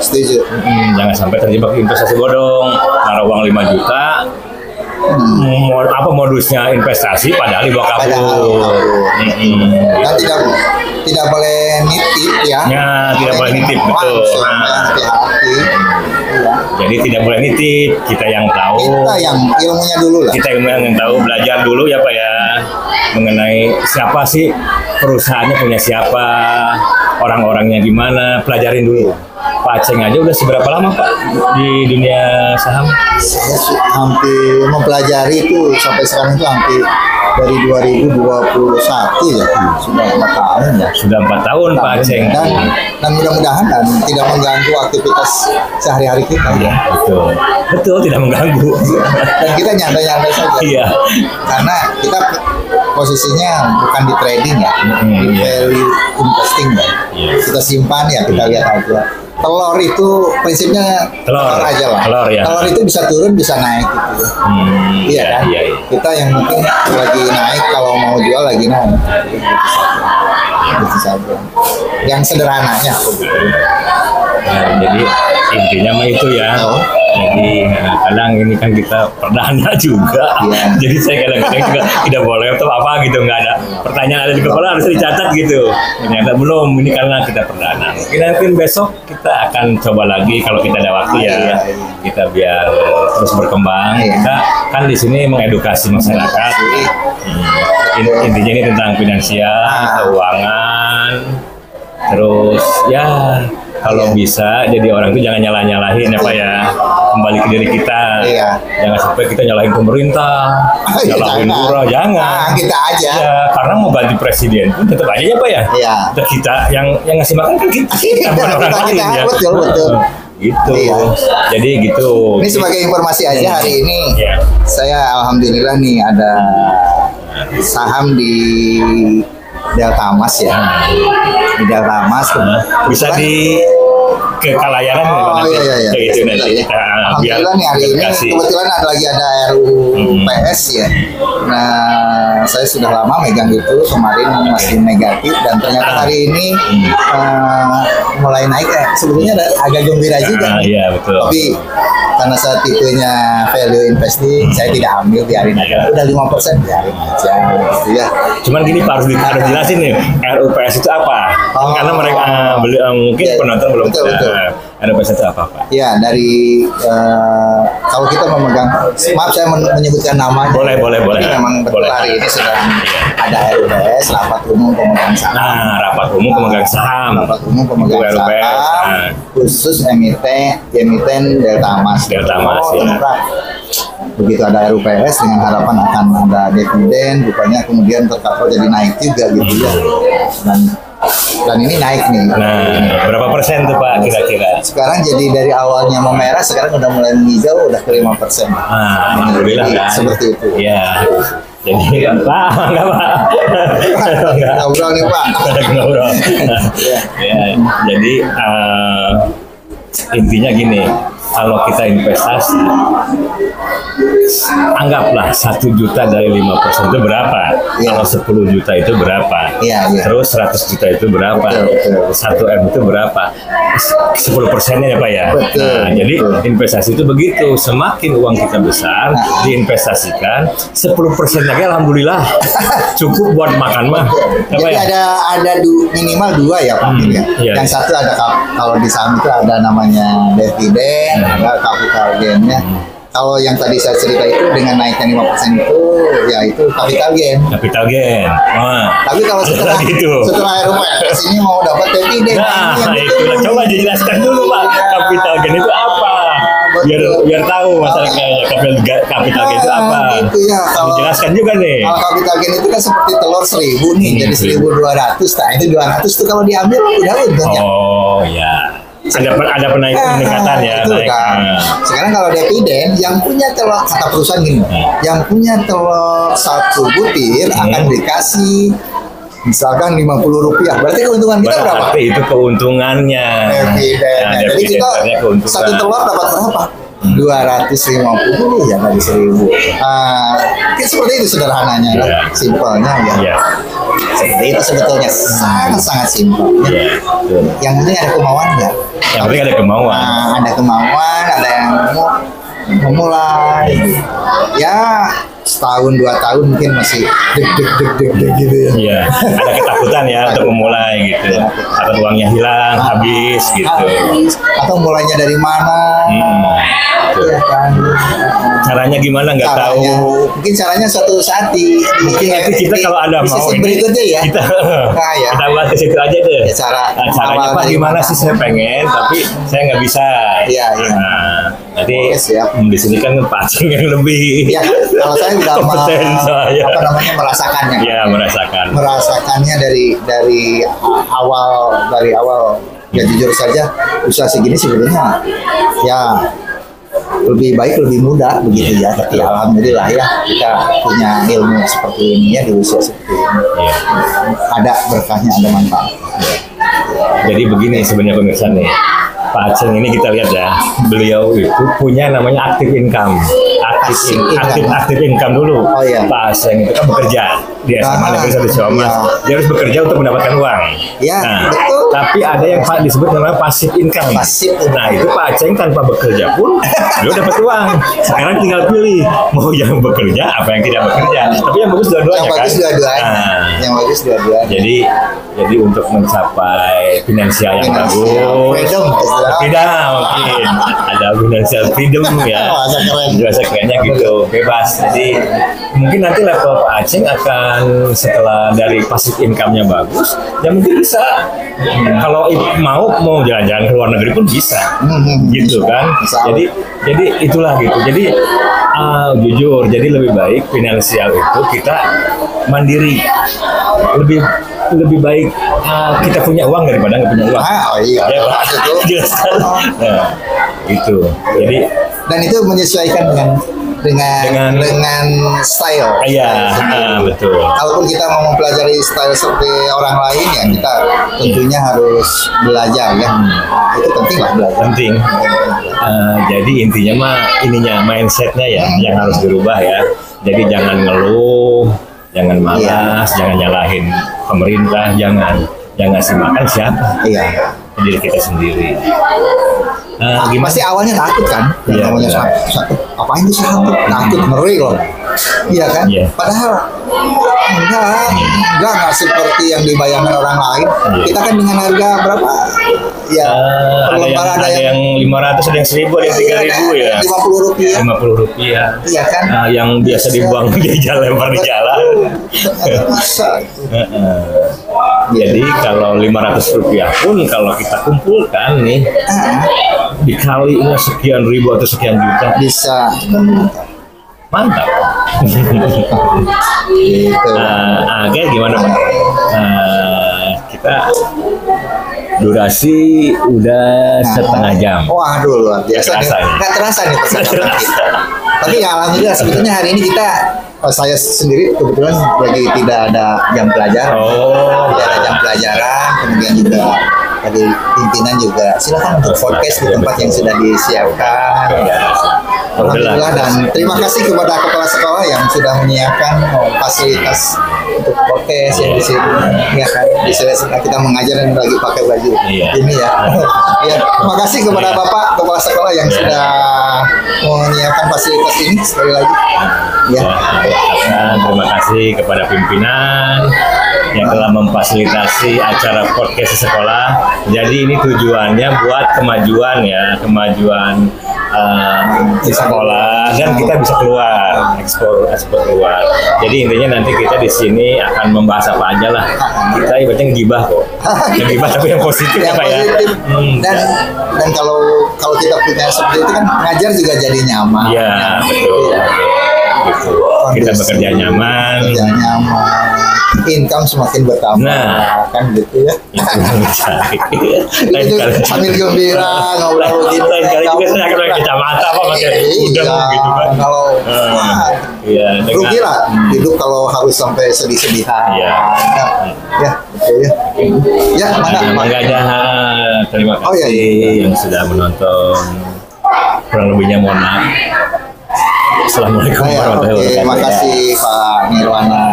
Setuju. Jangan sampai terjebak investasi bodong, naruh uang 5 juta. Apa modusnya investasi padahal dibawa kabur. Dan tidak boleh nitip ya. Ya, tidak boleh nitip, betul. Hati-hati. Jadi tidak boleh nitip, kita yang tahu. Kita yang ilmunya dulu lah. Kita yang tahu, belajar dulu ya Pak ya, mengenai siapa sih perusahaannya, punya siapa, orang-orangnya gimana, pelajarin dulu. Pak Aceng aja udah seberapa lama Pak di dunia saham? Saya hampir mempelajari itu sampai sekarang itu hampir dari 2021 ya, sudah 4 tahun ya. Sudah 4 tahun Pak Aceng. Dan mudah-mudahan dan tidak mengganggu aktivitas sehari-hari kita ya. Betul tidak mengganggu. Dan kita nyantai-nyantai saja. Iya. Karena kita posisinya bukan di trading ya, di value investing ya. Kita simpan ya, kita lihat aja. Telur itu prinsipnya telur aja lah. Telur itu bisa turun bisa naik gitu. Iya kan? Iya. Kita yang mungkin lagi naik, kalau mau jual lagi naik. Itu saja. Yang sederhananya. Jadi intinya mah itu ya. Jadi kadang ini kan kita perdana juga. Jadi saya kadang-kadang juga tidak boleh atau apa gitu, nggak ada pertanyaan ada di kepala harus dicatat gitu. Ternyata belum, ini karena kita perdana. Mungkin besok kita akan coba lagi kalau kita ada waktu ya. Kita biar terus berkembang. Kita kan di sini mengedukasi masyarakat. Intinya ini tentang finansial, keuangan, terus ya kalau bisa jadi orang itu jangan nyalahin ya Pak ya, kembali ke diri kita. Jangan sampai kita nyalahin pemerintah, nyalahin lurah, jangan. Kita aja. Ya, karena mau ganti presiden pun tetap aja ya Pak ya. Kita yang ngasih makan kan kita bukan orang lain ya. Betul. Gitu. Jadi gitu. Ini sebagai informasi aja hari ini. Saya alhamdulillah nih ada saham di Delta Mas ya. Di Delta Mas bisa di ke kalayaran iya. Itu nanti kita alhamdulillah nih hari ini kebetulan ada RUPS ya. Nah, saya sudah lama megang itu, kemarin masih negatif dan ternyata hari ini mulai naik ya. Sebetulnya agak gembira juga. Iya, betul. Tapi karena saya tipenya value investing, saya tidak ambil, biarin aja. Udah 5% biarin aja gitu ya. Cuman gini Pak, harus jelasin nih, RUPS itu apa? Karena mereka mungkin penonton belum tahu. RUPS itu apa Pak? Ya, dari kalau kita memegang, maaf saya menyebutkan namanya. Boleh. Memang betul hari ini sudah ada RUPS, Rapat Umum Pemegang Saham. Rapat Umum Pemegang Saham. Rapat Umum Pemegang Saham. Khusus emiten Delta Mas. Ya. Begitu ada RUPS dengan harapan akan ada dividen, rupanya kemudian tercover jadi naik juga gitu ya. Dan ini naik nih. Nah, berapa persen tuh Pak kira-kira? Sekarang jadi dari awalnya memerah, sekarang udah mulai menghijau, udah ke 5%. Alhamdulillah kan. Seperti itu. Ya. Jadi Pak, enggak Pak. Ngobrol nih Pak. Ngobrol. Ya, jadi intinya gini, kalau kita investasi, anggaplah 1 juta dari 5% itu berapa? Kalau 10 juta itu berapa? Terus 100 juta itu berapa? 1 M itu berapa? 10%-nya ya Pak ya? Nah, jadi investasi itu begitu, semakin uang kita besar, diinvestasikan, 10% lagi alhamdulillah cukup buat makan mah. Jadi ada minimal 2 ya Pak. Yang satu ada, kalau di saham itu ada namanya dividen, ada capital gain-nya. Kalau yang tadi saya cerita itu dengan naiknya 5% itu, ya itu capital gain. Tapi kalau setelah RUPS ini mau dapat dividen. Nah, itu coba dijelaskan dulu Pak, capital gain itu apa? Biar tahu masyarakat capital gain itu apa. Gitu ya. Kalau dijelaskan juga nih. Kalau capital gain itu kan seperti telur 1000 nih, jadi 1200. Nah, itu 200 tuh kalau diambil udah untung ya. Oh ya. Ada peningkatan ya. Sekarang kalau dividen, yang punya telur, kata perusahaan gini, yang punya telur 1 butir akan dikasih misalkan Rp50. Berarti keuntungan kita berapa? Berarti itu keuntungannya. Dividen. Jadi kita satu telur dapat berapa? 250 ya dari 1000. Seperti itu sederhananya, simpelnya ya. Seperti itu sebetulnya sangat simpel. Yang penting ada kemauan nggak? Yang penting ada kemauan. Ada kemauan, ada yang mau memulai. Ya setahun 2 tahun mungkin masih deg gitu ya. Iya, ada ketakutan ya untuk memulai gitu. Atau uangnya hilang, habis gitu. Atau mulainya dari mana? Ya kan. Caranya gimana nggak tahu. Mungkin caranya suatu saat mungkin nanti kita kalau ada mau ini berikutnya ya. Kita buat ke situ aja deh. Ya, caranya Pak gimana sih, saya pengen tapi saya nggak bisa. Iya. Nanti di sini kan Pak Aceng yang lebih. Ya, kalau saya udah merasakannya. Ya, merasakannya dari awal. Ya jujur saja usaha segini sebenarnya ya lebih baik, lebih mudah begitu ya. Tapi alhamdulillah ya kita punya ilmu seperti ini ya di usia seperti ini. Ada berkahnya, ada manfaatnya. Jadi begini sebenarnya pemirsa nih, Pak Aceng ini kita lihat ya, beliau itu punya namanya aktif income. Aktif income dulu. Pak Aceng itu kan bekerja di SMA Negeri 1 Ciamas. Dia harus bekerja untuk mendapatkan uang. Betul. Tapi ada yang disebut namanya passive income. Nah itu Pak Aceng tanpa bekerja pun dia dapat uang. Sekarang tinggal pilih mau yang bekerja apa yang tidak bekerja. Tapi yang bagus dua-duanya kan. Yang bagus dua-duanya. Jadi untuk mencapai finansial yang bagus, tidak mungkin ada financial freedom ya. Bahasa kerennya gitu, bebas. Jadi mungkin nanti level Pak Aceng akan setelah dari passive income-nya bagus, ya mungkin bisa kalau mau jalan-jalan ke luar negeri pun bisa, gitu kan. Jadi itulah gitu. Jadi jujur, jadi lebih baik finansial itu kita mandiri, lebih baik kita punya uang daripada nggak punya uang. Iya. Ya, jelas kan. Nah, itu. Jadi dan itu menyesuaikan dengan style. Iya, betul. Kalaupun kita mau mempelajari style seperti orang lain ya kita tentunya harus belajar ya. Itu penting lah belajar. Penting. Jadi intinya mah mindsetnya ya yang harus dirubah ya. Jadi jangan ngeluh, jangan malas, jangan nyalahin pemerintah, jangan ngasih makan siapa? Diri kita sendiri. Pasti awalnya takut kan? Awalnya apain itu saham? Takut, ngeri loh. Iya kan? Padahal enggak seperti yang dibayangkan orang lain. Kita kan dengan harga berapa? Ya, ada yang 500, ada yang 1000, ada yang 3000 ya. Rp50. Rp50. Iya kan? Yang biasa dibuang di jalan, lempar di jalan. Jadi kalau Rp500 pun kalau kita kumpulkan nih dikalinya sekian ribu atau sekian juta bisa mantap. Oke, gimana Pak? Kita durasi udah setengah jam. Waduh, luar biasa. Nggak terasa nih percakapan kita. Tapi ya alhamdulillah sebetulnya hari ini saya sendiri kebetulan lagi tidak ada jam pelajaran. Tidak ada jam pelajaran, kemudian juga dari pimpinan juga silakan untuk podcast di tempat yang sudah disiapkan. Alhamdulillah, dan terima kasih kepada kepala sekolah yang sudah menyiapkan fasilitas untuk podcast yang di sini. Ya kan, di sini kita mengajar dan lagi pakai baju ini ya. Terima kasih kepada Bapak kepala sekolah yang sudah menyiapkan fasilitas ini sekali lagi. Terima kasih kepada pimpinan yang telah memfasilitasi acara podcast di sekolah. Jadi ini tujuannya buat kemajuan di sekolah dan kita bisa keluar, ekspor keluar. Jadi intinya nanti kita di sini akan membahas apa aja lah. Kita ibaratnya ngegibah kok. Ngegibah tapi yang positif ya Pak ya. Dan kalau kita punya seperti itu kan ngajar juga jadi nyaman. Iya, betul. Gitu. Kita bekerja nyaman. Income semakin bertambah, kan gitu ya. Itu sambil gembira ngobrol gitu. Lain kali juga saya akan pakai kacamata apa pakai udang gitu kan. Kalau rugi lah hidup kalau harus sampai sedih-sedihan. Betul ya. Mangga terima kasih yang sudah menonton. Kurang lebihnya mohon maaf. Assalamualaikum warahmatullahi wabarakatuh. Terima kasih Pak Nirwana.